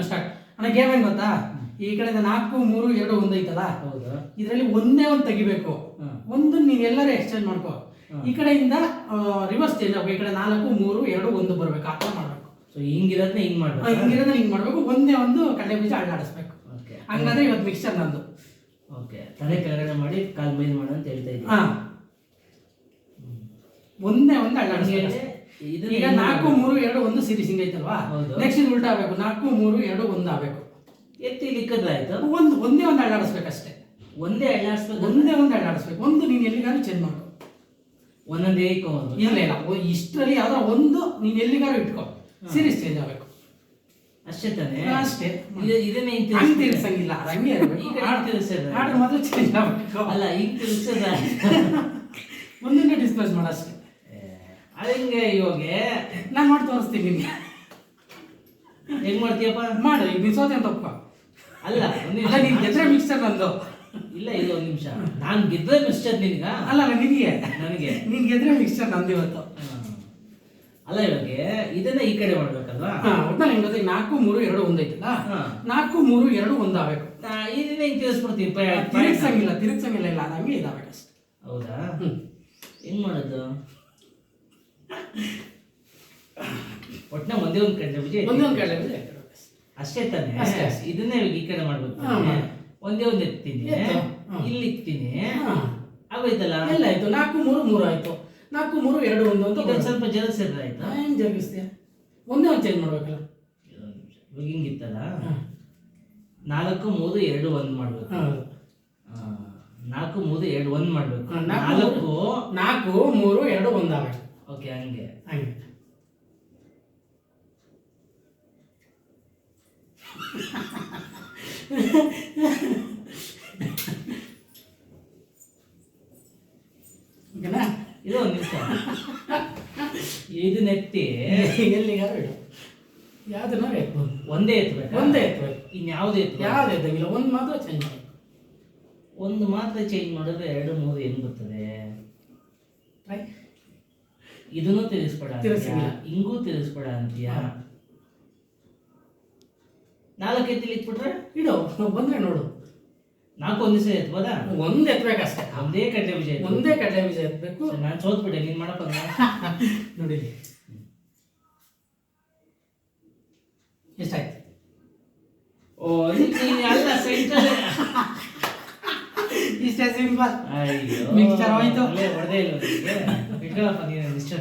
Start ಅಣ್ಣ game ಹೆಂಗ್ ಗೊತ್ತಾ? ಈ ಕಡೆಯಿಂದ 4 3 2 1 ಐತಲ್ಲ, ಹೌದಾ? ಇದರಲ್ಲಿ ಒಂದೇ ಒಂದು ತೆಗಿಬೇಕು. ಒಂದು ನೀನ್ ಎಲ್ಲರೂ ಎಕ್ಸ್ಚೇಂಜ್ ಮಾಡ್ಕೋ. ಈ ಕಡೆಯಿಂದ ರಿವರ್ಸ್ ಚೇಂಜ್ ಆಗಬೇಕು. ಈ ಕಡೆ 4 3 2 1 ಬರಬೇಕು. ಆ ಥರ ಮಾಡಬೇಕು. ಸೊ ಹಿಂಗಿರೋದನ್ನ ಹಿಂಗ್ ಮಾಡ್ಬೇಕು. ಹಿಂಗಿರೋದನ್ನ ಹಿಂಗ್ ಮಾಡಬೇಕು. ಒಂದೇ ಒಂದು ಕಡಲೆ ಬೀಜ ಅಳ್ಳಾಡಿಸ್ಬೇಕು. ಓಕೆ. ಹಂಗಾದ್ರೆ ಇವತ್ತು ಮಿಕ್ಸ್ಚರ್ ನಂದು. ಓಕೆ. ತಲೆ ಕೆಳಗಡೆ ಮಾಡಿ ಕಾಲ್ ಮೈದ್ ಮಾಡು ಅಂತ ಹೇಳ್ತಾ ಇದ್ದೀನಿ. ಹಾ. ಒಂದೇ ಒಂದು ಅಳ್ಳಾಡಿಸ್ಬೇಕು. ಈಗ 4 3 2 1 ಸೀರೀಸ್ ಹಿಂಗ್ ಐತಲ್ವಾ? ನೆಕ್ಸ್ಟ್ ಇದು ಉಲ್ಟಾ ಆಗಬೇಕು. 4 3 2 1 ಆಗಬೇಕು. ಎತ್ತಿ ಲಿಕ್ಕದ್ರಾಯ್ತು. ಒಂದೇ ಒಂದು ಅಳ್ಳಾಡಿಸ್ಬೇಕಷ್ಟೇ. ಒಂದೇ ಅಳ್ಳಾಡಿಸ್ಬೇಕು. ಒಂದೇ ಒಂದು ಅಳ್ಳಾಡಿಸ್ಬೇಕು. ಒಂದು ನೀನು ಎಲ್ಲಿಗಾದ್ರೂ ಚೇಂಜ್ ಮಾಡ್ಕೊ. ಒಂದೊಂದೇ ಇಟ್ಕೊಂಡು ಇಲ್ಲ ಇಲ್ಲ, ಇಷ್ಟರಲ್ಲಿ ಯಾವ್ದಾರ ಒಂದು ನೀನು ಎಲ್ಲಿಗಾದ್ರೂ ಇಟ್ಕೋ. ಸೀರೀಸ್ ಚೇಂಜ್ ಆಗಬೇಕು ಅಷ್ಟೇ ತಾನೇ? ಅಷ್ಟೇ. ಇದನ್ನ ಹಂಗೆ ತಿರ್ಸಂಗಿಲ್ಲ, ಹಂಗೆ ಇರಬೇಕು. ಈಗ ತಿರ್ಸದ ಆರ್ಡರ್ ಮಾತ್ರ ಚೇಂಜ್ ಆಗಬೇಕು. ಅಲ್ಲ, ಈಗ ತಿರ್ಸದ ಒಂದನ್ನೇ ಡಿಸ್ಪ್ಲೇಸ್ ಮಾಡಷ್ಟೇ. ಅದಂಗೆ ಇವಾಗ ನಾನು ಮಾಡಿ ತೋರಿಸ್ತೀನಿ ನಿಮ್ಗೆ. ಹೆಂಗ್ ಮಾಡ್ತೀಯಪ್ಪ? ಮಾಡು. ಈಗ ನೀನು ಸೋತೆ ಅಂತ ಒಪ್ಕೊ. ಅಲ್ಲ ನೀನು ಗೆದ್ರೆ ಮಿಕ್ಸ್ಚರ್ ನಂದು. ಇಲ್ಲ, ಇದು ಒಂದ್ ನಿಮಿಷ. ನಾನ್ ಗೆದ್ರೆ ಮಿಕ್ಸ್ಚರ್ ನಿನ್ಗ? ಅಲ್ಲ ನಿನಗೆ. ನನಗೆ ನೀನ್ ಗೆದ್ರೆ ಮಿಕ್ಸ್ಚರ್ ನಂದು ಇವತ್ತು. ಅಲ್ಲ, ಇವಾಗ ಇದನ್ನ ಈ ಕಡೆ ಮಾಡ್ಬೇಕಲ್ವಾ? ಒಟ್ನಲ್ಲಿ ಹೆಂಗ್ ಗೊತ್ತಾ? 4 3 2 1 ಐತಲ್ಲ, 4 3 2 1 ಆಗ್ಬೇಕು. ಇದನ್ನ ಹಿಂಗ್ ತಿರ್ಸ್ಬಿಡ್ತೀವಿ. ತಿರುಗ್ಸಂಗಿಲ್ಲ ಇಲ್ಲ, ಅದು ಹಂಗೆ ಇದಾಗಬೇಕಷ್ಟೇ. ಹೌದಾ? ಹೆಂಗ್ ಮಾಡೋದು? ಒಟ್ನ ಒಂದೇ ಒಂದ್ ಕಡಲೆ ಬೀಜ, ಒಂದೇ ಒಂದು ಕಡಲೆ ಬೀಜ ಅಷ್ಟೇ ತಾನೆ? ಅಷ್ಟೇ. ಇದನ್ನ ಈ ಕಡೆ ಮಾಡ್ಬೇಕು. ಒಂದೇ ಒಂದ್ ಎತ್ತೀನಿ, ಇಲ್ಲಿ ಇಕ್ತೀನಿ, ಆಗೋಯ್ತಲ್ಲ. ಎಲ್ಲ ಆಯ್ತು. 4 3 3 ಆಯ್ತು. 4 3 2 1 ಅಂತ ಇದೊಂದ್ ಸ್ವಲ್ಪ ಜಲಸಿದ್ರೆ ಆಯ್ತಾ? ಏನ್ ಜರುಗಿಸ್ತೀಯ? ಒಂದೇ ಒಂದು ಚೇಂಜ್ ಮಾಡ್ಬೇಕಲ್ಲ. ಇವಾಗ ಹಿಂಗಿತ್ತಲ್ಲ, 4 3 2 1 ಮಾಡ್ಬೇಕು. 4 3 2 1 ಮಾಡ್ಬೇಕು. 4 3 2 1 ಆಗ್ಬೇಕು. ಓಕೆ, ಹಂಗೆ ಹಂಗೆ. ಓಕೆನಾ? ಇದು ಒಂದ್ ನಿಮಿಷ. ಇದನ್ನ ಎತ್ತಿ ಎಲ್ಲಿಗಾದ್ರೂ ಇಡು. ಯಾವ್ದನ್ನ ಎತ್ಬೋದು. ಒಂದೇ ಎತ್ಬೇಕು. ಒಂದೇ ಎತ್ಬೇಕು. ಇನ್ಯಾವ್ದು ಎತ್ಬೇಕು? ಯಾವ್ದು ಎತ್ತಂಗಿಲ್ಲ, ಒಂದು ಮಾತ್ರ ಚೇಂಜ್ ಮಾಡಿ. ಒಂದು ಮಾತ್ರ ಚೇಂಜ್ ಮಾಡಿದ್ರೆ 2 3 ಹೆಂಗ್ ಬರ್ತದೆ? ಇದನ್ನು ತಿರ್ಸ್ಬೇಡ ಅಂತೀಯ, ಹಿಂಗೂ ತಿರ್ಸ್ಬೇಡ ಅಂತೀಯ. 4 ಎತ್ತಿಲಿ ಇಟ್ಬಿಟ್ರೆ ಇಡು, ಬಂದ್ರೆ ನೋಡು. 4 ಒಂದ್ ದಿವಸ ಎತ್ಬೋದಾ? ಒಂದ್ ಎತ್ಬೇಕಷ್ಟೇ. ಒಂದೇ ಕಡಲೆ ಬೀಜ, ಒಂದೇ ಕಡಲೆ ಬೀಜ ಎತ್ಬೇಕು. ನಾನು ಸೋತ್ಬಿಟ್ಟೆ, ನೀನ್ ಮಾಡಪ್ಪ. ನೋಡಿ ಎಷ್ಟಾಯ್ತು? ಓ, ಅಲ್ಲ ಸೆಂಟರ್. ಇಷ್ಟೇ ಸಿಂಪಲ್. ಅಯ್ಯೋ, ಮಿಕ್ಸ್ಚರ್ ಹೋಯ್ತು. ಹೊಡೆದೇ ಇಲ್ಲ. ಇಟ್ಕೊಳಪ್ಪ ನೀನು ಇಷ್ಟ.